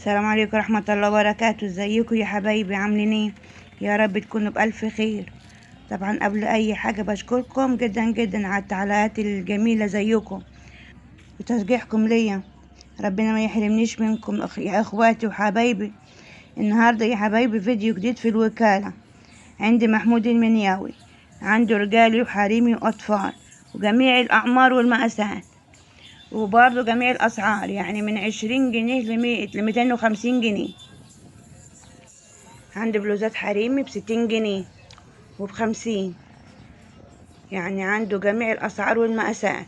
السلام عليكم ورحمة الله وبركاته. ازيكم يا حبايبي؟ عاملين ايه؟ يا رب تكونوا بألف خير. طبعا قبل اي حاجة بشكركم جدا جدا على التعليقات الجميلة زيكم وتشجيعكم ليا. ربنا ما يحرمنيش منكم يا اخواتي وحبايبي. النهاردة يا حبايبي فيديو جديد في الوكالة. عندي محمود المنياوي، عنده رجالي وحريمي وأطفال وجميع الأعمار والمقاسات، وبرضه جميع الأسعار، يعني من 20 جنيه ل250 جنيه. عندي بلوزات حريمي ب60 جنيه وب50، يعني عنده جميع الأسعار والمقاسات.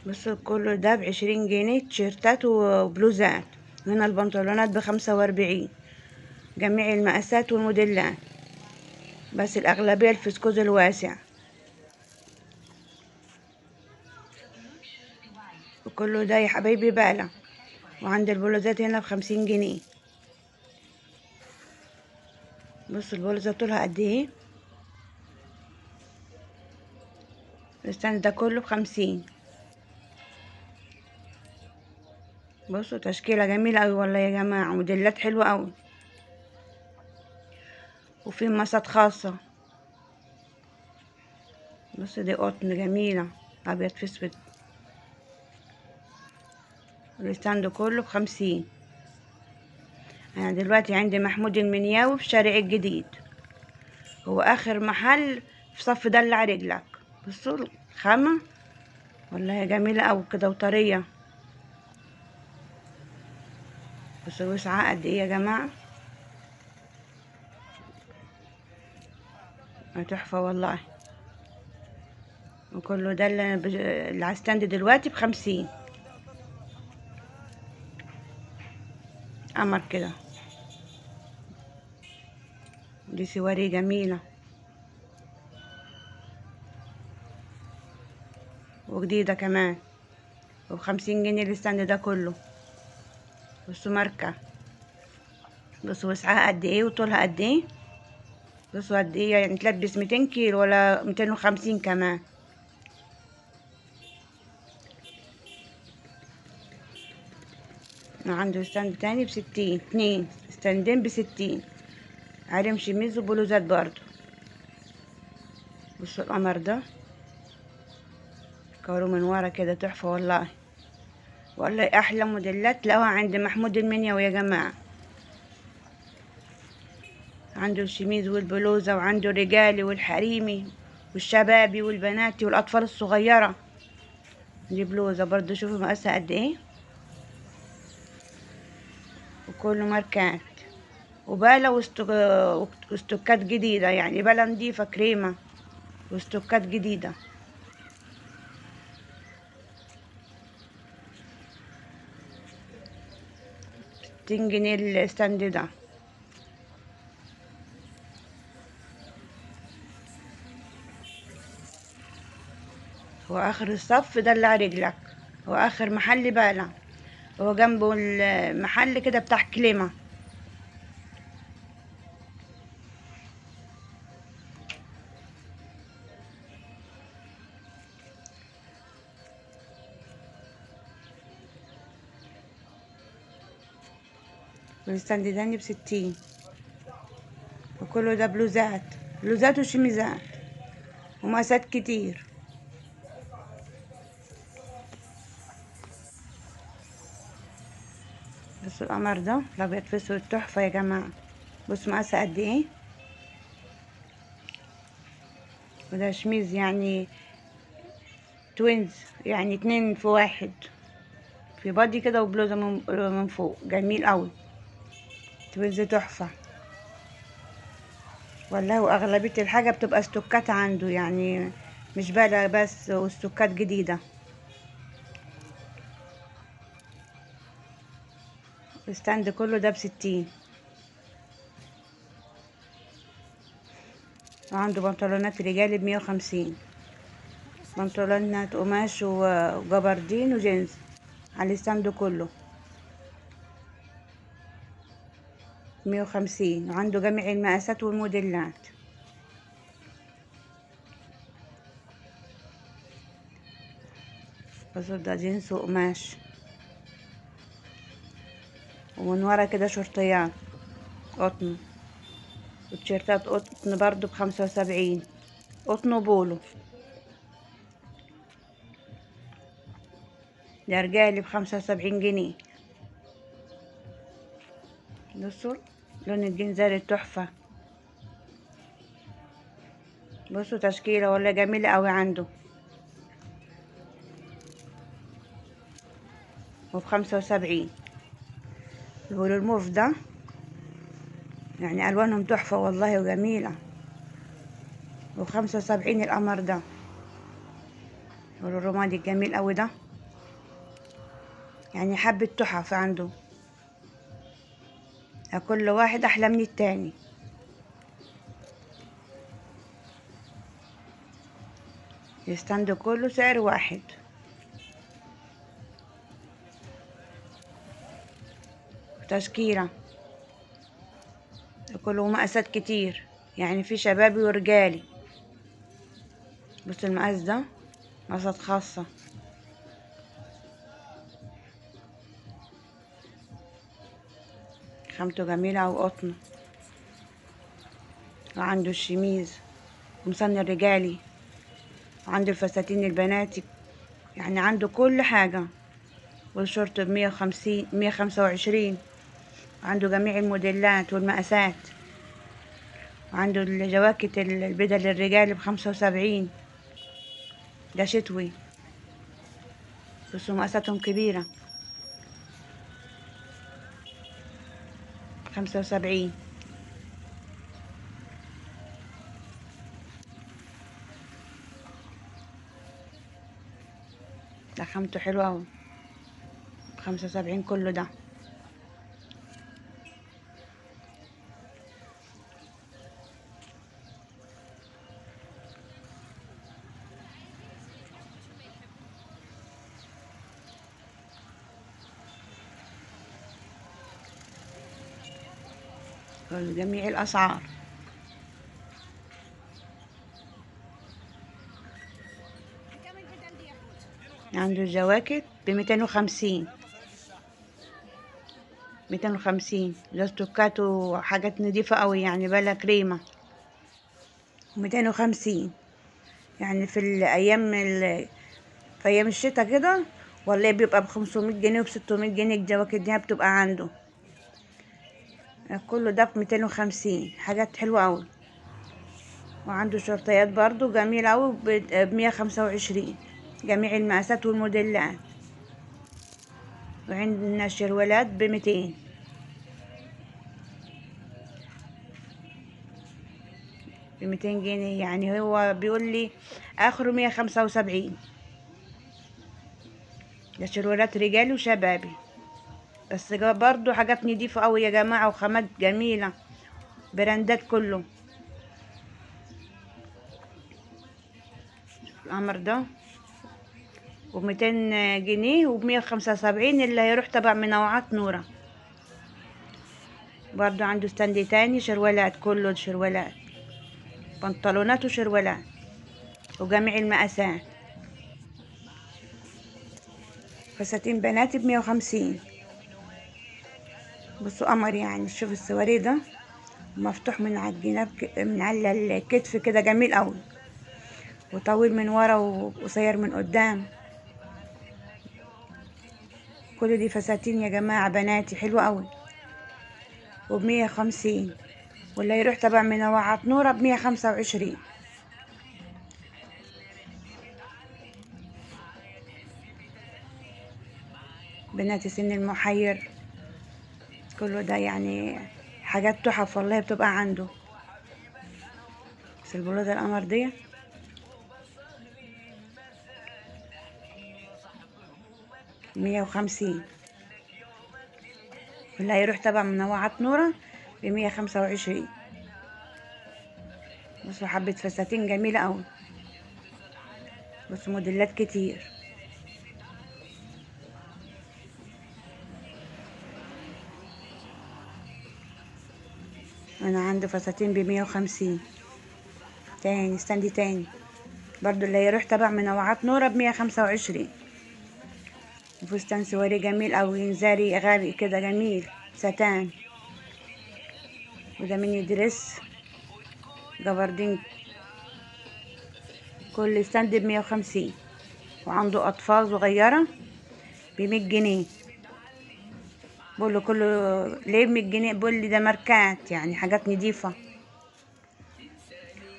بصوا كله ده ب20 جنيه، تيشيرتات وبلوزات. هنا البنطلونات ب45، جميع المقاسات والموديلات، بس الأغلبية الفسكوز الواسع. وكله ده يا حبايبي بقلة. وعند البلوزات هنا ب50 جنيه. بصوا البلوزة طولها قد ايه، الستاند ده كله ب50. بصوا تشكيلة جميلة اوي والله يا جماعة، موديلات حلوة اوي، وفي مقاسات خاصة. بصوا دي قطن جميلة، ابيض في اسود. الستاند كله ب50. انا دلوقتي عندي محمود المنياوي في شارع الجديد، هو اخر محل في صف دلع رجلك. بصوا الخامة والله جميلة اوي كده وطرية. بصوا وسعها قد ايه يا جماعة، تحفة والله. وكله ده اللي على الستاند دلوقتي ب50. قمر كده، دي سواري جميلة وجديدة كمان، وب50 جنيه الستاند ده كله. بصوا ماركة، بصوا وسعها قد ايه وطولها قد ايه. بصوا قد ايه، يعني تلبس 200 كيلو ولا 250 كمان. عنده ستاند تاني ب60، 2 ستاندين ب60، عريم شميز وبلوزات برضو. بصوا القمر ده كورو من ورا كده، تحفة والله. والله احلى موديلات تلاقوها عند محمود المنياوي يا جماعة. عنده الشميز والبلوزة، وعنده الرجالي والحريمي والشبابي والبناتي والأطفال الصغيرة. دي بلوزة برضو، شوفوا مقاسها قد ايه، وكله ماركات وبالة واستوكات جديدة، يعني بالة نضيفة كريمة واستوكات جديدة. 60 جنيه الستاند ده. هو آخر الصف دلع رجلك، هو آخر محل بالة، هو جنبه المحل كده بتاع كليمة. والستاند تاني ب60. وكله ده بلوزات، بلوزات وشميزات ومقاسات كتير. بصوا القمر ده الابيض في اسود، تحفة يا جماعة. بصوا مقاسها قد ايه، وده شميز يعني توينز، يعني 2 في 1، في بادي كده وبلوزة من فوق، جميل قوي. توينز تحفة والله. واغلبية الحاجة بتبقى استوكات عنده، يعني مش بالة بس، واستوكات جديدة. الستاند كله ده ب60. وعنده بنطلونات رجالي ب150، بنطلونات قماش وجبردين وجينز على الستاند كله 150. وعنده جميع المقاسات والموديلات. بصوا ده جينز وقماش. ومن ورا كده شرطيات قطن، وتيشيرتات قطن برضو ب75، قطن وبولو. ده رجالي ب75 جنيه. بصوا لون الجنزير التحفة، بصوا تشكيلة ولا جميلة قوي عنده، وب75. البولو الموف ده يعني ألوانهم تحفة والله وجميلة، و75 القمر ده. والرمادي الجميل قوي ده، يعني حبة تحف عنده، كل واحد أحلى من التاني. الستاند كله سعر واحد. تشكيلة كله مقاسات كتير، يعني في شبابي ورجالي. بص المقاس ده مقاسات خاصة، خامته جميلة وقطن. وعنده الشميز ومصنع رجالي، وعنده الفساتين البناتي، يعني عنده كل حاجة. والشورت ب150 125. عنده جميع الموديلات والمقاسات. وعنده الجواكت البدل للرجال ب75. ده شتوي، بس مقاساتهم كبيرة، 75. ده خامته حلوة أوي، ب75 كله ده. جميع الأسعار. عنده الجواكت ب250، 250 لاستوكات وحاجات نضيفة قوي، يعني بلا كريمة. 250 يعني في أيام الشتا كده، والله بيبقى ب500 جنيه وب600 جنيه. الجواكت دي بتبقى عنده كله ده ب250، حاجات حلوة أوي. وعنده شرطيات برضو جميلة أوي ب125، جميع المقاسات والموديلات. وعندنا شروالات ب200. ب200 جنيه، يعني هو بيقول لي آخره 175. ده شروالات رجالي وشبابي، بس برضو حاجات نضيفة أوي يا جماعة، وخامات جميلة، براندات كله. القمر ده ب200 جنيه، وب175 اللي هيروح تبع منوعات نورة. برضو عنده ستاند تاني شروالات، كله شروالات، بنطلونات وشروالات، وجميع المقاسات. فساتين بناتي ب150. بصوا قمر، يعني شوف السواري ده مفتوح من على الجناب، من على الكتف كده، جميل قوي، وطويل من ورا وقصير من قدام. كل دي فساتين يا جماعة بناتي حلوة قوي، وب150. واللي يروح تبع منوعات نورة ب125. بنات سن المحير، كله ده يعني حاجات تحف والله بتبقى عنده. بس البلوزة القمر دي ب150. واللي هيروح تبع منوعات نورة ب125. بصوا حبة فساتين جميلة أوي، بصوا موديلات كتير. أنا عندي فساتين ب150. تاني ستاندي تاني برضو اللي هيروح تبع منوعات نورة ب125. وفستان سواري جميل أوي، زاري غامق كده جميل، ستان. وده ميني دريس جبردين، كل ستاند ب150. وعنده اطفال صغيره ب100 جنيه. بقول له كله ليه ب100 جنيه؟ بقول لي ده ماركات، يعني حاجات نضيفه،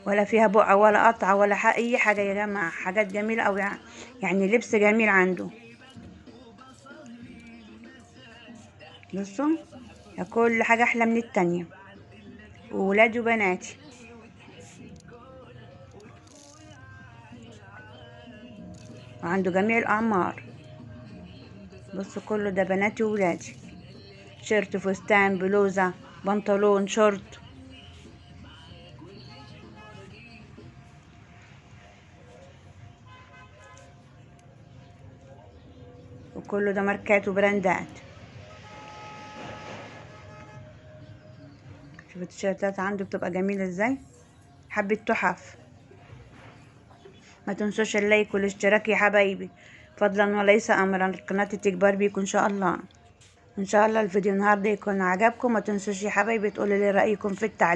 ولا فيها بقعه ولا قطعه ولا اي حاجه يا جماعه. حاجات جميله أوي، يعني لبس جميل عنده. بصوا، كل حاجه احلى من التانية، وولادي وبناتي. وعنده جميع الاعمار. بصوا كله ده بناتي وولادي. شيرت، فستان، بلوزه، بنطلون، شورت. وكله ده ماركات وبراندات. شوف التيشيرتات عنده بتبقى جميلة ازاي، حبة تحف. ما تنسوش اللايك والاشتراك يا حبايبي، فضلا وليس امرا. القناة تكبر بيكم ان شاء الله. ان شاء الله الفيديو النهارده يكون عجبكم. ما تنسوش يا حبايبي تقولوا لي رأيكم في التعليق.